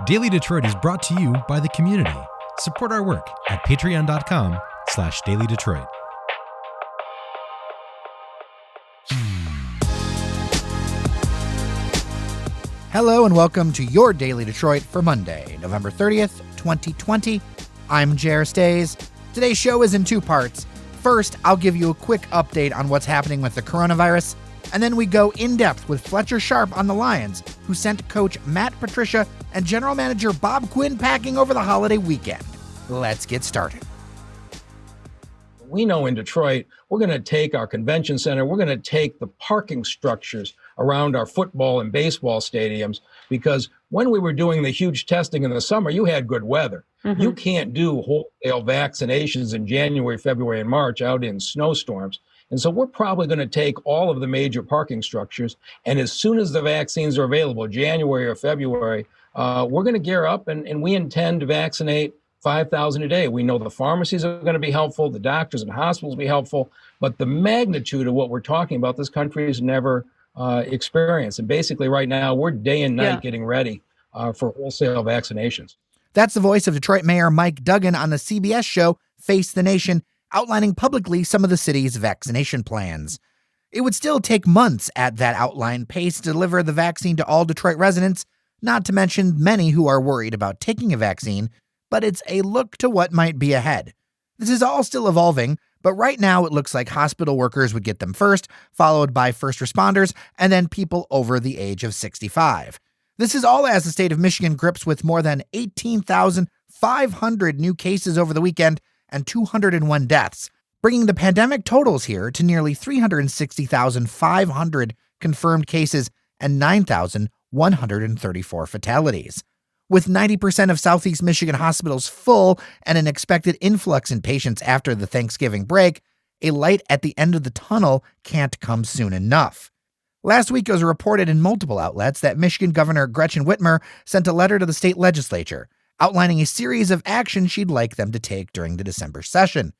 Daily Detroit is brought to you by the community. Support our work at patreon.com/dailydetroit. Hello and welcome to your Daily Detroit for Monday, November 30th, 2020. I'm Jer Stays. Today's show is in two parts. First, I'll give you a quick update on what's happening with the coronavirus, and then we go in-depth with Fletcher Sharpe on the Lions, who sent coach Matt Patricia and general manager Bob Quinn packing over the holiday weekend. Let's get started. We know in Detroit, we're going to take our convention center, we're going to take the parking structures around our football and baseball stadiums, because when we were doing the huge testing in the summer, you had good weather. Mm-hmm. You can't do wholesale vaccinations in January, February, and March out in snowstorms. And so we're probably going to take all of the major parking structures, and as soon as the vaccines are available, January or February, we're going to gear up, and we intend to vaccinate 5,000 a day. We know the pharmacies are going to be helpful, the doctors and hospitals will be helpful, but the magnitude of what we're talking about, this country has never experienced. And basically right now, we're day and night getting ready for wholesale vaccinations. That's the voice of Detroit Mayor Mike Duggan on the CBS show Face the Nation, outlining publicly some of the city's vaccination plans. It would still take months at that outlined pace to deliver the vaccine to all Detroit residents, not to mention many who are worried about taking a vaccine, but it's a look to what might be ahead. This is all still evolving, but right now it looks like hospital workers would get them first, followed by first responders, and then people over the age of 65. This is all as the state of Michigan grips with more than 18,500 new cases over the weekend and 201 deaths, bringing the pandemic totals here to nearly 360,500 confirmed cases and 9,134 fatalities. With 90% of Southeast Michigan hospitals full and an expected influx in patients after the Thanksgiving break, a light at the end of the tunnel can't come soon enough. Last week, it was reported in multiple outlets that Michigan Governor Gretchen Whitmer sent a letter to the state legislature outlining a series of actions she'd like them to take during the December session.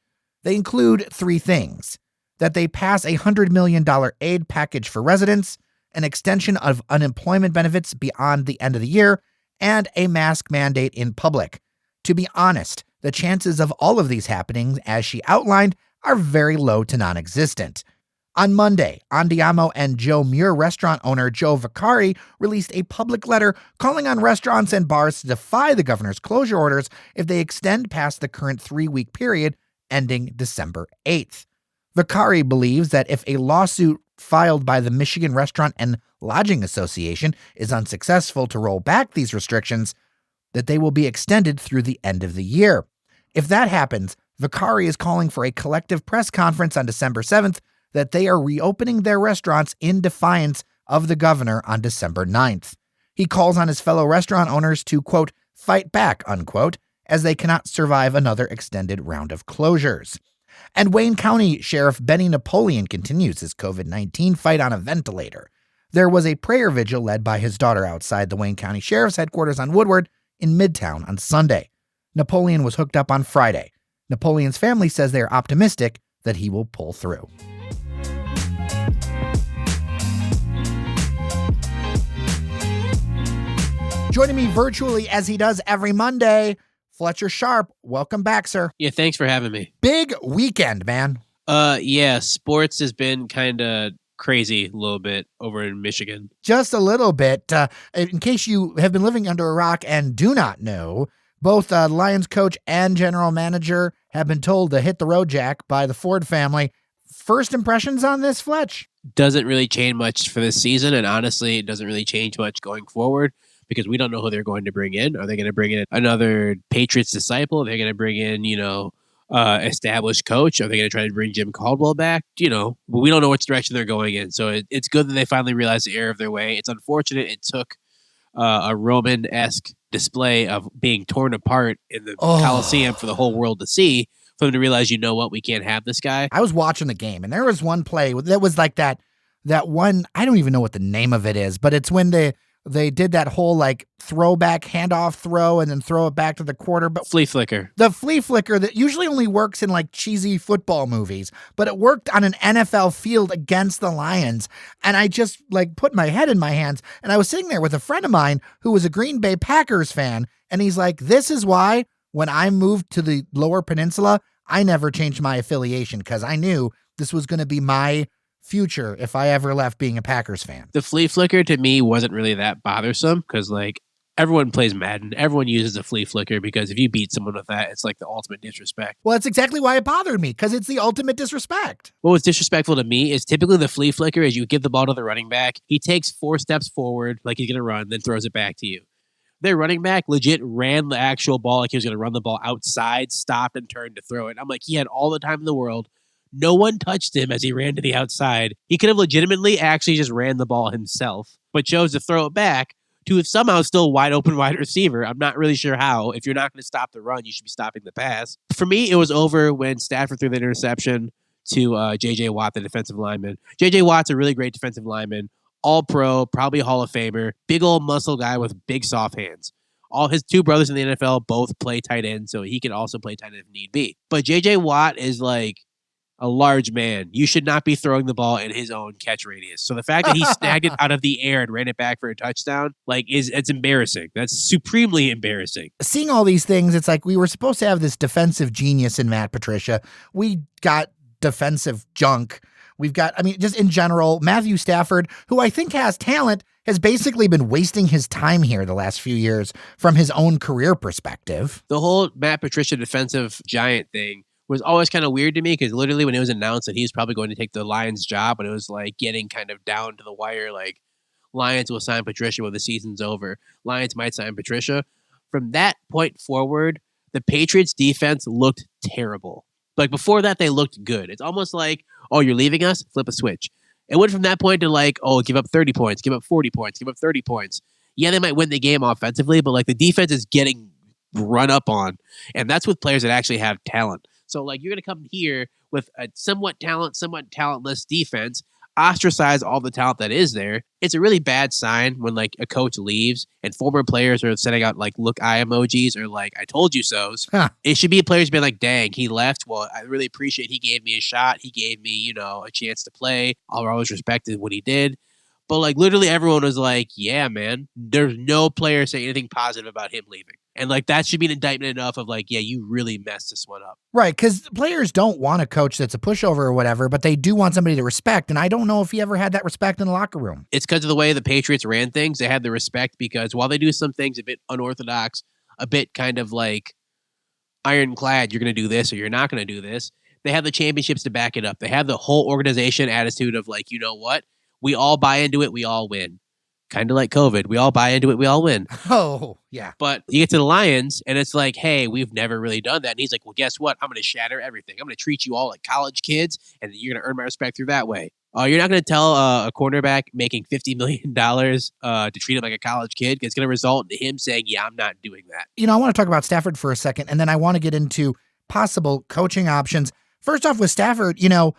They include three things: that they pass a $100 million aid package for residents, an extension of unemployment benefits beyond the end of the year, and a mask mandate in public. To be honest, the chances of all of these happening, as she outlined, are very low to non-existent. On Monday, Andiamo and Joe Muir restaurant owner Joe Vicari released a public letter calling on restaurants and bars to defy the governor's closure orders if they extend past the current 3-week period ending December 8th. Vicari believes that if a lawsuit filed by the Michigan Restaurant and Lodging Association is unsuccessful to roll back these restrictions, that they will be extended through the end of the year. If that happens, Vicari is calling for a collective press conference on December 7th that they are reopening their restaurants in defiance of the governor on December 9th. He calls on his fellow restaurant owners to, quote, fight back, unquote, as they cannot survive another extended round of closures. And Wayne County Sheriff Benny Napoleon continues his COVID-19 fight on a ventilator. There was a prayer vigil led by his daughter outside the Wayne County Sheriff's headquarters on Woodward in Midtown on Sunday. Napoleon was hooked up on Friday. Napoleon's family says they are optimistic that he will pull through. Joining me virtually as he does every Monday, Fletcher Sharpe. Welcome back, sir. Yeah, thanks for having me. Big weekend, man. Yeah, sports has been kind of crazy a little bit over in Michigan. Just a little bit. In case you have been living under a rock and do not know, both Lions coach and general manager have been told to hit the road jack by the Ford family. First impressions on this, Fletch? Doesn't really change much for this season, and honestly, it doesn't really change much going forward because we don't know who they're going to bring in. Are they going to bring in another Patriots disciple? Are they going to bring in, established coach? Are they going to try to bring Jim Caldwell back? But we don't know which direction they're going in. So it's good that they finally realized the error of their way. It's unfortunate it took a Roman-esque display of being torn apart in the Coliseum for the whole world to see, for them to realize, you know what, we can't have this guy. I was watching the game, and there was one play that was like that one, I don't even know what the name of it is, but it's when they did that whole like throwback handoff throw and then throw it back to the quarter. But Flea flicker. the flea flicker that usually only works in like cheesy football movies, but it worked on an NFL field against the Lions. And I just like put my head in my hands, and I was sitting there with a friend of mine who was a Green Bay Packers fan. And he's like, this is why when I moved to the Lower Peninsula, I never changed my affiliation, because I knew this was going to be my future if I ever left being a Packers fan. The flea flicker to me wasn't really that bothersome because like everyone plays Madden. Everyone uses a flea flicker because if you beat someone with that, it's like the ultimate disrespect. Well, that's exactly why it bothered me, because it's the ultimate disrespect. What was disrespectful to me is typically the flea flicker is you give the ball to the running back. He takes 4 steps forward like he's going to run, then throws it back to you. Their running back legit ran the actual ball like he was going to run the ball outside, stopped, and turned to throw it. I'm like, he had all the time in the world. No one touched him as he ran to the outside. He could have legitimately actually just ran the ball himself, but chose to throw it back to somehow still wide open wide receiver. I'm not really sure how. If you're not going to stop the run, you should be stopping the pass. For me, it was over when Stafford threw the interception to J.J. Watt, the defensive lineman. J.J. Watt's a really great defensive lineman, all pro, probably a Hall of Famer, big old muscle guy with big soft hands. All his 2 brothers in the NFL both play tight end, so he can also play tight end if need be. But J.J. Watt is like a large man. You should not be throwing the ball in his own catch radius. So the fact that he snagged it out of the air and ran it back for a touchdown, like, it's embarrassing. That's supremely embarrassing. Seeing all these things, it's like we were supposed to have this defensive genius in Matt Patricia. We got defensive junk. We've got, I mean, just in general, Matthew Stafford, who I think has talent, has basically been wasting his time here the last few years from his own career perspective. The whole Matt Patricia defensive giant thing was always kind of weird to me because literally when it was announced that he was probably going to take the Lions job, when it was like getting kind of down to the wire, like Lions will sign Patricia when the season's over. Lions might sign Patricia. From that point forward, the Patriots defense looked terrible. Like before that, they looked good. It's almost like, oh, you're leaving us? Flip a switch. It went from that point to like, oh, give up 30 points, give up 40 points, give up 30 points. Yeah, they might win the game offensively, but like the defense is getting run up on. And that's with players that actually have talent. So, like, you're going to come here with a somewhat talentless defense, ostracize all the talent that is there. It's a really bad sign when, like, a coach leaves and former players are sending out, like, look eye emojis or, like, I told you so's. Huh. It should be players being like, dang, he left. Well, I really appreciate he gave me a shot. He gave me, you know, a chance to play. I'll always respected what he did. But, like, literally everyone was like, yeah, man, there's no player saying anything positive about him leaving. And, like, that should be an indictment enough of, like, yeah, you really messed this one up. Right, because players don't want a coach that's a pushover or whatever, but they do want somebody to respect. And I don't know if he ever had that respect in the locker room. It's because of the way the Patriots ran things. They had the respect because while they do some things a bit unorthodox, a bit kind of, like, ironclad, you're going to do this or you're not going to do this, they have the championships to back it up. They have the whole organization attitude of, like, you know what? We all buy into it, we all win. Kind of like COVID. We all buy into it, we all win. Oh, yeah. But you get to the Lions, and it's like, hey, we've never really done that. And he's like, well, guess what? I'm going to shatter everything. I'm going to treat you all like college kids, and you're going to earn my respect through that way. You're not going to tell a cornerback making $50 million to treat him like a college kid. It's going to result in him saying, yeah, I'm not doing that. You know, I want to talk about Stafford for a second, and then I want to get into possible coaching options. First off, with Stafford, you know,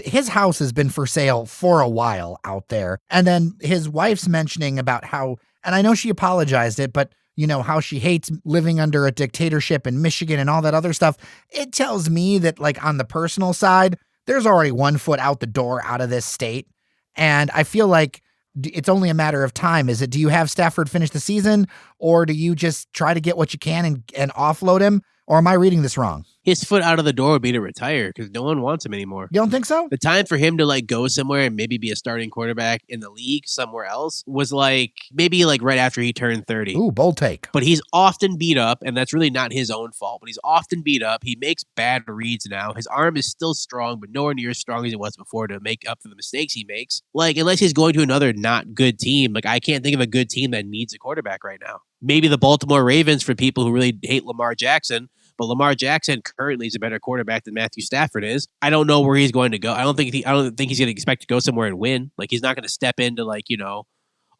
his house has been for sale for a while out there. And then his wife's mentioning about how, and I know she apologized it, but you know, how she hates living under a dictatorship in Michigan and all that other stuff. It tells me that, like, on the personal side, there's already 1 foot out the door out of this state. And I feel like it's only a matter of time. Is it, do you have Stafford finish the season, or do you just try to get what you can and offload him? Or am I reading this wrong? His foot out of the door would be to retire because no one wants him anymore. You don't think so? The time for him to, like, go somewhere and maybe be a starting quarterback in the league somewhere else was, like, maybe, like, right after he turned 30. Ooh, bold take. But he's often beat up, and that's really not his own fault, but he's often beat up. He makes bad reads now. His arm is still strong, but nowhere near as strong as it was before to make up for the mistakes he makes. Like, unless he's going to another not good team, like, I can't think of a good team that needs a quarterback right now. Maybe the Baltimore Ravens for people who really hate Lamar Jackson, but Lamar Jackson currently is a better quarterback than Matthew Stafford is. I don't know where he's going to go. I don't think he's going to expect to go somewhere and win. Like, he's not going to step into, like, you know,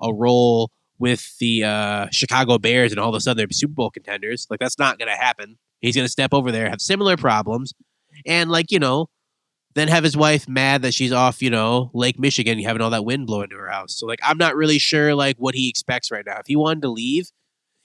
a role with the Chicago Bears and all of a sudden they're Super Bowl contenders. Like, that's not going to happen. He's going to step over there, have similar problems, and, like, you know, then have his wife mad that she's off, Lake Michigan, having all that wind blowing into her house. So, I'm not really sure, what he expects right now. If he wanted to leave,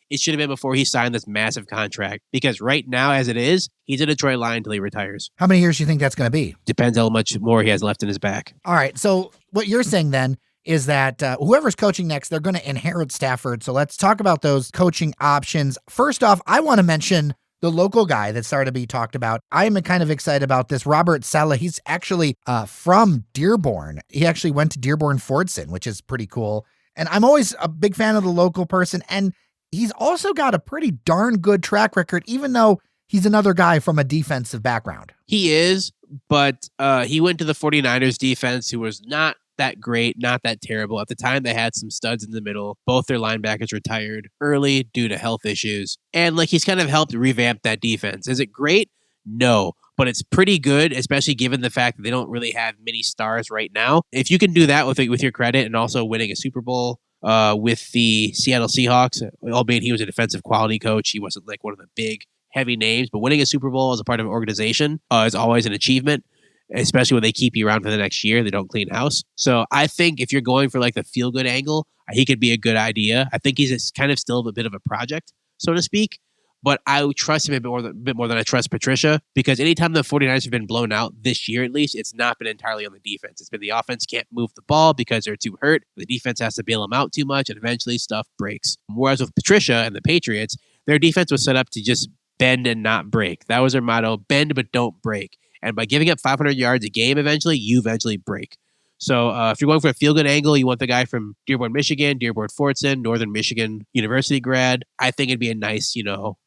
it should have been before he signed this massive contract. Because right now, as it is, he's a Detroit Lion until he retires. How many years do you think that's going to be? Depends how much more he has left in his back. All right. So what you're saying then is that whoever's coaching next, they're going to inherit Stafford. So let's talk about those coaching options. First off, I want to mention the local guy that started to be talked about. I am kind of excited about this. Robert Saleh. He's actually from Dearborn. He actually went to Dearborn-Fordson, which is pretty cool. And I'm always a big fan of the local person. And he's also got a pretty darn good track record, even though he's another guy from a defensive background. He is, but he went to the 49ers defense, who was not that great, not that terrible. At the time, they had some studs in the middle. Both their linebackers retired early due to health issues. And he's kind of helped revamp that defense. Is it great? No. But it's pretty good, especially given the fact that they don't really have many stars right now. If you can do that with your credit and also winning a Super Bowl with the Seattle Seahawks, albeit he was a defensive quality coach, he wasn't one of the big, heavy names, but winning a Super Bowl as a part of an organization is always an achievement. Especially when they keep you around for the next year. They don't clean house. So I think if you're going for the feel-good angle, he could be a good idea. I think he's kind of still a bit of a project, so to speak. But I would trust him a bit more than I trust Patricia, because anytime the 49ers have been blown out this year, at least, it's not been entirely on the defense. It's been the offense can't move the ball because they're too hurt. The defense has to bail them out too much, and eventually stuff breaks. Whereas with Patricia and the Patriots, their defense was set up to just bend and not break. That was their motto, bend but don't break. And by giving up 500 yards a game, you eventually break. So if you're going for a feel-good angle, you want the guy from Dearborn, Michigan, Dearborn-Fordson, Northern Michigan University grad. I think it'd be a nice,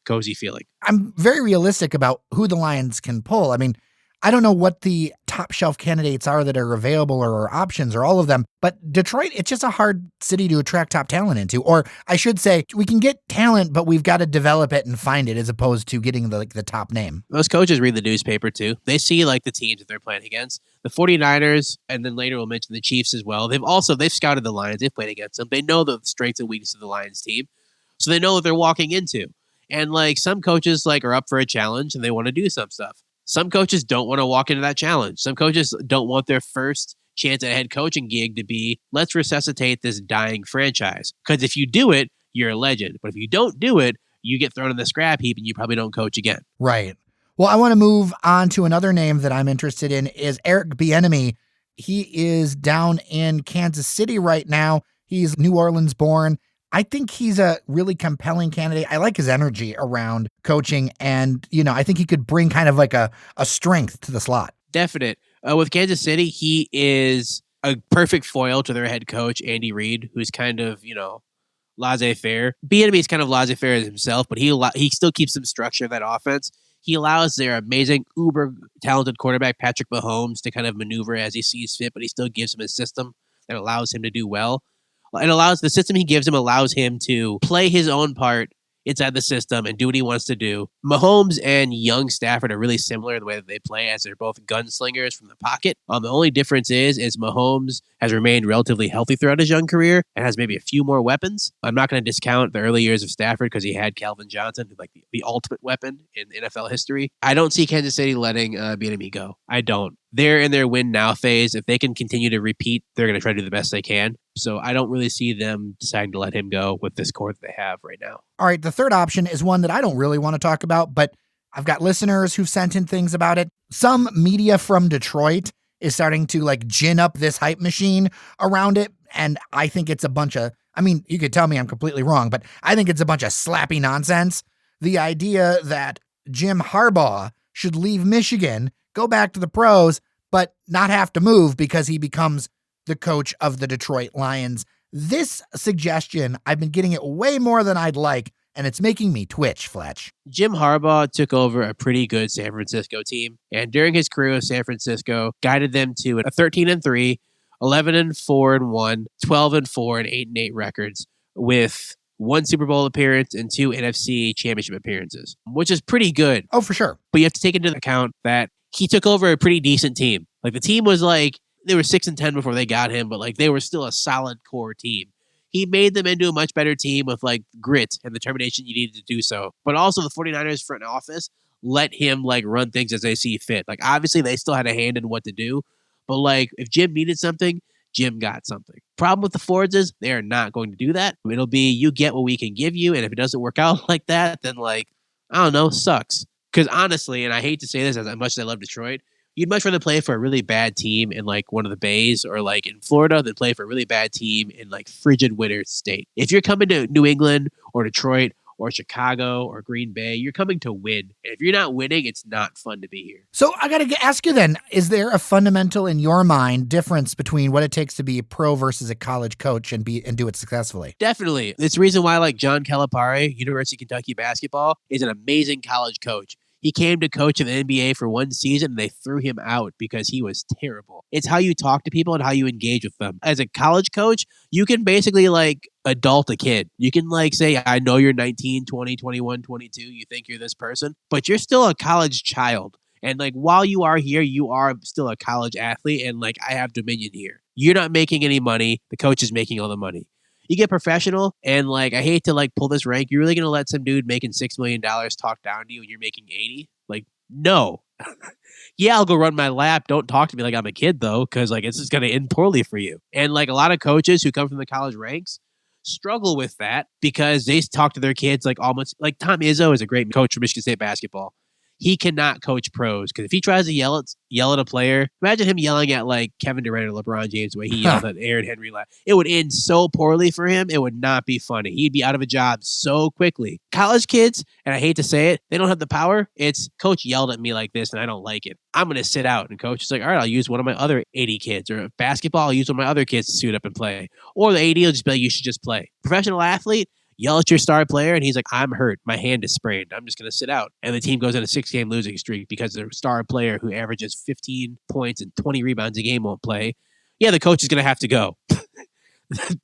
cozy feeling. I'm very realistic about who the Lions can pull. I mean, I don't know what the top shelf candidates are that are available or options or all of them, but Detroit, it's just a hard city to attract top talent into. Or I should say, we can get talent, but we've got to develop it and find it, as opposed to getting the top name. Most coaches read the newspaper too. They see the teams that they're playing against. The 49ers, and then later we'll mention the Chiefs as well. They've scouted the Lions. They've played against them. They know the strengths and weaknesses of the Lions team. So they know what they're walking into. And some coaches are up for a challenge and they want to do some stuff. Some coaches don't want to walk into that challenge. Some coaches don't want their first chance at a head coaching gig to be, let's resuscitate this dying franchise. Because if you do it, you're a legend. But if you don't do it, you get thrown in the scrap heap and you probably don't coach again. Right. Well, I want to move on to another name that I'm interested in is Eric Bieniemy. He is down in Kansas City right now. He's New Orleans born. I think he's a really compelling candidate. I like his energy around coaching, and, I think he could bring kind of a strength to the slot. Definite. With Kansas City, he is a perfect foil to their head coach, Andy Reid, who's kind of, laissez-faire. Bieniemy is kind of laissez-faire himself, but he still keeps some structure in that offense. He allows their amazing, uber talented quarterback, Patrick Mahomes, to kind of maneuver as he sees fit, but he still gives him a system that allows him to do well. The system he gives him allows him to play his own part inside the system and do what he wants to do. Mahomes and young Stafford are really similar in the way that they play, as they're both gunslingers from the pocket. The only difference is Mahomes has remained relatively healthy throughout his young career and has maybe a few more weapons. I'm not going to discount the early years of Stafford because he had Calvin Johnson, the ultimate weapon in NFL history. I don't see Kansas City letting Bieniemy go. I don't. They're in their win now phase. If they can continue to repeat, they're going to try to do the best they can. So I don't really see them deciding to let him go with this core that they have right now. All right, the third option is one that I don't really want to talk about, but I've got listeners who've sent in things about it. Some media from Detroit is starting to gin up this hype machine around it, and I think it's a bunch of, you could tell me I'm completely wrong, but I think it's a bunch of slappy nonsense. The idea that Jim Harbaugh should leave Michigan, go back to the pros, but not have to move because he becomes the coach of the Detroit Lions. This suggestion, I've been getting it way more than I'd like, and it's making me twitch, Fletch. Jim Harbaugh took over a pretty good San Francisco team, and during his career with San Francisco, guided them to a 13-3, 11-4-1, 12-4, and 8-8 records with one Super Bowl appearance and 2 NFC championship appearances, which is pretty good. Oh, for sure. But you have to take into account that he took over a pretty decent team. The team was they were 6-10 before they got him, but they were still a solid core team. He made them into a much better team with grit and the determination you needed to do so. But also the 49ers front office let him like run things as they see fit. Like obviously they still had a hand in what to do, but like if Jim needed something, Jim got something. Problem with the Fords is they are not going to do that. It'll be you get what we can give you, and if it doesn't work out like that, then like I don't know, sucks. Because honestly, and I hate to say this as much as I love Detroit, you'd much rather play for a really bad team in like one of the bays or like in Florida than play for a really bad team in like frigid winter state. If you're coming to New England or Detroit or Chicago or Green Bay, you're coming to win. And if you're not winning, it's not fun to be here. So I got to ask you then, is there a fundamental in your mind difference between what it takes to be a pro versus a college coach and do it successfully? Definitely. It's the reason why like John Calipari, University of Kentucky basketball, is an amazing college coach. He came to coach in the NBA for one season and they threw him out because he was terrible. It's how you talk to people and how you engage with them. As a college coach, you can basically like adult a kid. You can like say, I know you're 19, 20, 21, 22. You think you're this person, but you're still a college child. And like while you are here, you are still a college athlete and like I have dominion here. You're not making any money. The coach is making all the money. You get professional, and like I hate to like pull this rank. You're really gonna let some dude making $6 million talk down to you, and you're making 80? Like, no. Yeah, I'll go run my lap. Don't talk to me like I'm a kid though, because like it's just gonna end poorly for you. And like a lot of coaches who come from the college ranks struggle with that because they talk to their kids like almost like Tom Izzo is a great coach for Michigan State basketball. He cannot coach pros because if he tries to yell at a player, imagine him yelling at like Kevin Durant or LeBron James the way he yelled at Aaron Henry. It would end so poorly for him. It would not be funny. He'd be out of a job so quickly. College kids, and I hate to say it, they don't have the power. It's coach yelled at me like this and I don't like it. I'm going to sit out. And coach is like, all right, I'll use one of my other 80 kids. Or basketball, I'll use one of my other kids to suit up and play. Or the AD will just be like, you should just play. Professional athlete, yell at your star player, and he's like, I'm hurt. My hand is sprained. I'm just going to sit out. And the team goes on a 6-game losing streak because their star player who averages 15 points and 20 rebounds a game won't play. Yeah, the coach is going to have to go.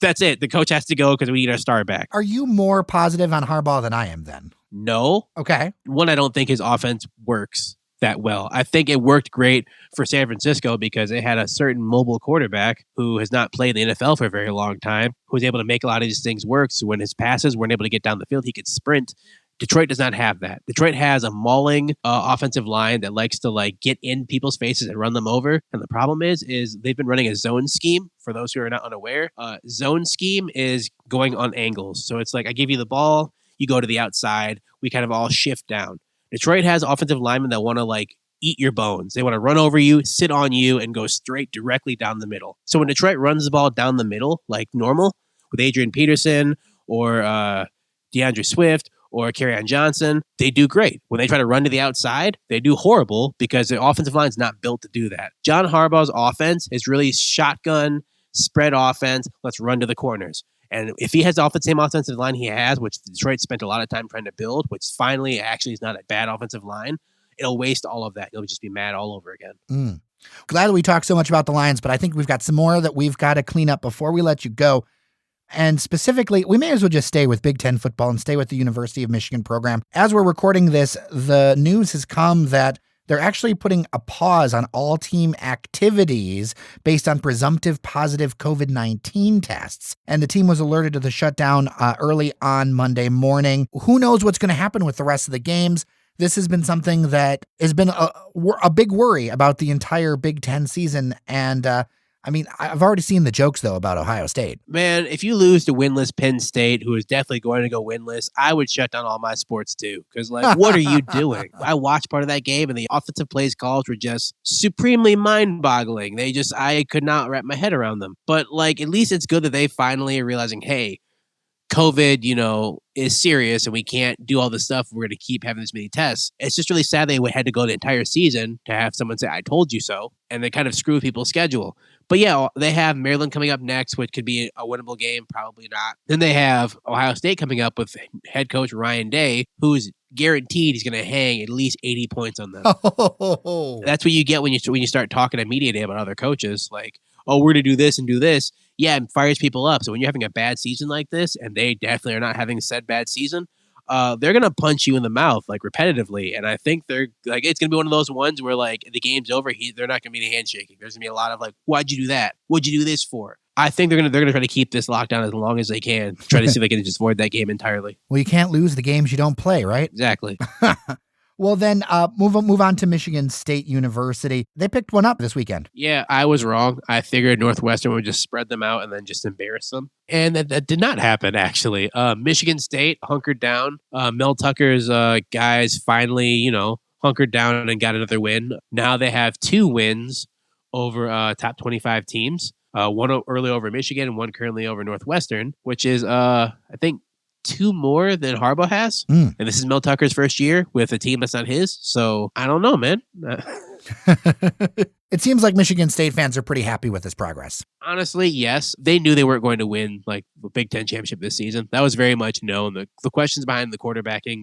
That's it. The coach has to go because we need our star back. Are you more positive on Harbaugh than I am then? No. Okay. One, I don't think his offense works that well. I think it worked great for San Francisco because it had a certain mobile quarterback who has not played in the NFL for a very long time, who was able to make a lot of these things work. So when his passes weren't able to get down the field, he could sprint. Detroit does not have that. Detroit has a mauling offensive line that likes to like get in people's faces and run them over. And the problem is they've been running a zone scheme. For those who are not unaware, zone scheme is going on angles. So it's like I give you the ball, you go to the outside, we kind of all shift down. Detroit has offensive linemen that want to like eat your bones. They want to run over you, sit on you, and go straight directly down the middle. So when Detroit runs the ball down the middle, like normal, with Adrian Peterson or DeAndre Swift or Kerryon Johnson, they do great. When they try to run to the outside, they do horrible because their offensive line is not built to do that. John Harbaugh's offense is really shotgun, spread offense. Let's run to the corners. And if he has the same offensive line he has, which Detroit spent a lot of time trying to build, which finally actually is not a bad offensive line, it'll waste all of that. You'll just be mad all over again. Glad we talked so much about the Lions, but I think we've got some more that we've got to clean up before we let you go. And specifically, we may as well just stay with Big Ten football and stay with the University of Michigan program. As we're recording this, the news has come that they're actually putting a pause on all team activities based on presumptive positive COVID-19 tests. And the team was alerted to the shutdown early on Monday morning. Who knows what's going to happen with the rest of the games? This has been something that has been a big worry about the entire Big Ten season. And I mean, I've already seen the jokes, though, about Ohio State. Man, if you lose to winless Penn State, who is definitely going to go winless, I would shut down all my sports, too. Because, like, what are you doing? I watched part of that game, and the offensive plays calls were just supremely mind-boggling. I could not wrap my head around them. But, like, at least it's good that they finally are realizing, hey, COVID, is serious and we can't do all this stuff. We're going to keep having this many tests. It's just really sad they had to go the entire season to have someone say, I told you so. And they kind of screw people's schedule. But yeah, they have Maryland coming up next, which could be a winnable game. Probably not. Then they have Ohio State coming up with head coach Ryan Day, who's guaranteed he's going to hang at least 80 points on them. That's what you get when you start talking to media day about other coaches. Like, oh, we're going to do this and do this. Yeah, and fires people up. So when you're having a bad season like this, and they definitely are not having said bad season, they're going to punch you in the mouth, like, repetitively. And I think they're, like, it's going to be one of those ones where, like, the game's over, they're not going to be any handshaking. There's going to be a lot of, like, why'd you do that? What'd you do this for? I think they're gonna try to keep this lockdown as long as they can. Try to see if they can just avoid that game entirely. Well, you can't lose the games you don't play, right? Exactly. Well, then move on to Michigan State University. They picked one up this weekend. Yeah, I was wrong. I figured Northwestern would just spread them out and then just embarrass them. And that did not happen, actually. Michigan State hunkered down. Mel Tucker's guys finally, hunkered down and got another win. Now they have 2 wins over top 25 teams. One early over Michigan and one currently over Northwestern, which is, I think, 2 more than Harbaugh has. And this is Mel Tucker's first year with a team that's not his. So I don't know, man. It seems like Michigan State fans are pretty happy with this progress. Honestly, yes. They knew they weren't going to win like the Big Ten championship this season. That was very much known. The questions behind the quarterbacking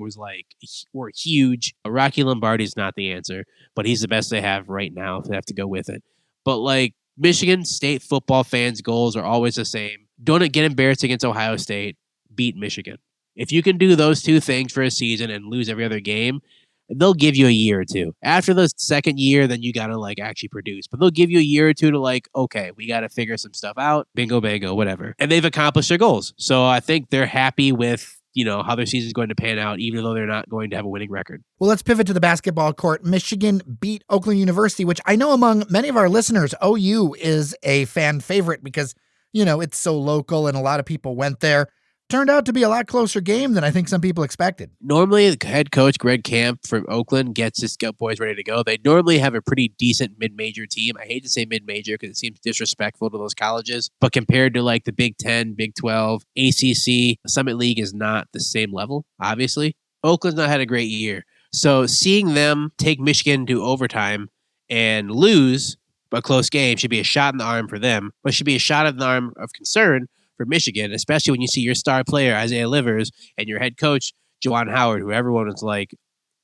were huge. Rocky Lombardi's not the answer, but he's the best they have right now if they have to go with it. But like Michigan State football fans' goals are always the same. Don't get embarrassed against Ohio State. Beat Michigan. If you can do those 2 things for a season and lose every other game, they'll give you a year or 2. After the second year, then you got to actually produce. But they'll give you a year or 2 to okay, we got to figure some stuff out. Bingo, bango, whatever. And they've accomplished their goals. So I think they're happy with, how their season is going to pan out, even though they're not going to have a winning record. Well, let's pivot to the basketball court. Michigan beat Oakland University, which I know among many of our listeners, OU is a fan favorite because, it's so local and a lot of people went there. Turned out to be a lot closer game than I think some people expected. Normally, the head coach, Greg Camp from Oakland, gets his boys ready to go. They normally have a pretty decent mid-major team. I hate to say mid-major because it seems disrespectful to those colleges. But compared to the Big 10, Big 12, ACC, Summit League is not the same level, obviously. Oakland's not had a great year. So seeing them take Michigan to overtime and lose a close game should be a shot in the arm for them, but should be a shot in the arm of concern for Michigan, especially when you see your star player, Isaiah Livers, and your head coach, Juwan Howard, who everyone was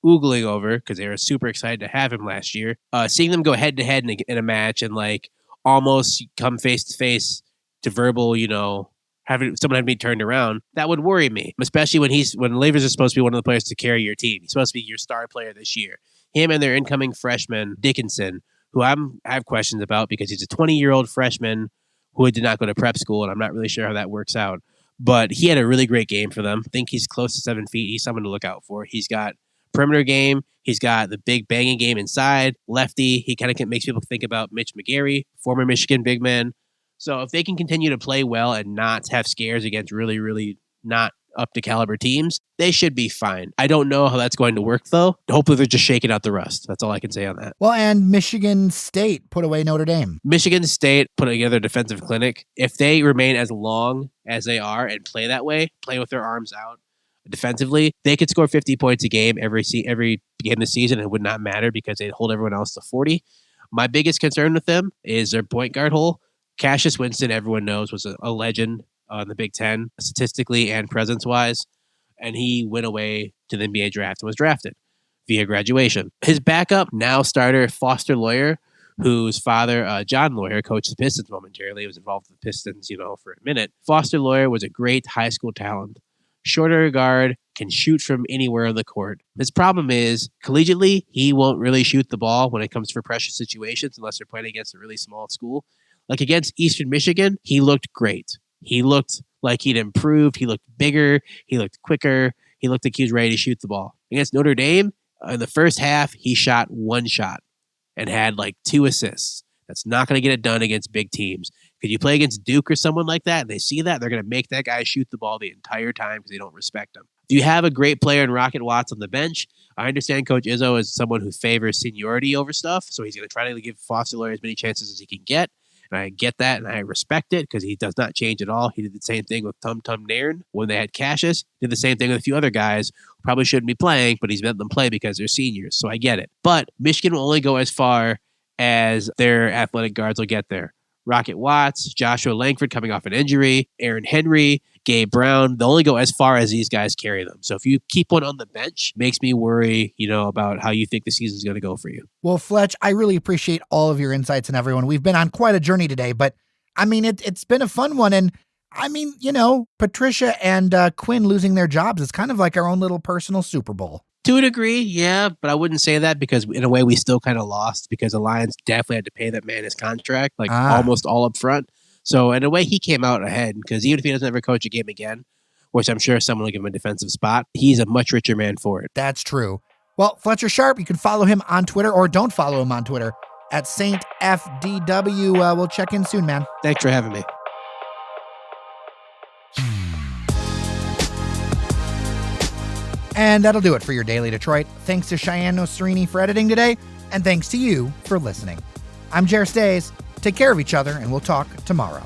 oogling over because they were super excited to have him last year. Seeing them go head-to-head in a match and almost come face-to-face to verbal, having someone had me turned around, that would worry me, especially when Livers is supposed to be one of the players to carry your team. He's supposed to be your star player this year. Him and their incoming freshman, Dickinson, who I have questions about because he's a 20-year-old freshman who did not go to prep school, and I'm not really sure how that works out. But he had a really great game for them. I think he's close to 7 feet. He's someone to look out for. He's got perimeter game. He's got the big banging game inside. Lefty. He kind of makes people think about Mitch McGary, former Michigan big man. So if they can continue to play well and not have scares against really, really not up to caliber teams, they should be fine. I don't know how that's going to work, though. Hopefully they're just shaking out the rust. That's all I can say on that. Well, and Michigan State put away Notre Dame. Michigan State put together a defensive clinic. If they remain as long as they are and play that way, play with their arms out defensively, they could score 50 points a game every game this season. It would not matter because they'd hold everyone else to 40. My biggest concern with them is their point guard hole. Cassius Winston, everyone knows, was a legend in the Big Ten, statistically and presence-wise, and he went away to the NBA draft and was drafted via graduation. His backup, now starter, Foster Loyer, whose father, John Loyer, coached the Pistons momentarily, was involved with the Pistons, for a minute. Foster Loyer was a great high school talent. Shorter guard, can shoot from anywhere on the court. His problem is, collegiately, he won't really shoot the ball when it comes for pressure situations unless they're playing against a really small school. Like against Eastern Michigan, he looked great. He looked like he'd improved. He looked bigger. He looked quicker. He looked like he was ready to shoot the ball. Against Notre Dame, in the first half, he shot 1 shot and had 2 assists. That's not going to get it done against big teams. Could you play against Duke or someone like that, and they see that, they're going to make that guy shoot the ball the entire time because they don't respect him. Do you have a great player in Rocket Watts on the bench? I understand Coach Izzo is someone who favors seniority over stuff, so he's going to try to give Foster Loyer as many chances as he can get. And I get that, and I respect it because he does not change at all. He did the same thing with Tum Tum Nairn when they had Cassius. Did the same thing with a few other guys who probably shouldn't be playing, but he's let them play because they're seniors. So I get it. But Michigan will only go as far as their athletic guards will get there. Rocket Watts, Joshua Langford coming off an injury, Aaron Henry, Gabe Brown, they'll only go as far as these guys carry them. So if you keep one on the bench, makes me worry, about how you think the season's going to go for you. Well, Fletch, I really appreciate all of your insights and everyone. We've been on quite a journey today, but it's been a fun one. And Patricia and Quinn losing their jobs is kind of like our own little personal Super Bowl. To a degree, yeah, but I wouldn't say that because in a way we still kind of lost because the Lions definitely had to pay that man his contract, almost all up front. So in a way he came out ahead because even if he doesn't ever coach a game again, which I'm sure someone will give him a defensive spot, he's a much richer man for it. That's true. Well, Fletcher Sharpe, you can follow him on Twitter, or don't follow him on Twitter, at SaintFDW. We'll check in soon, man. Thanks for having me. And that'll do it for your Daily Detroit. Thanks to Cheyenne Noserini for editing today, and thanks to you for listening. I'm Jer Stays. Take care of each other, and we'll talk tomorrow.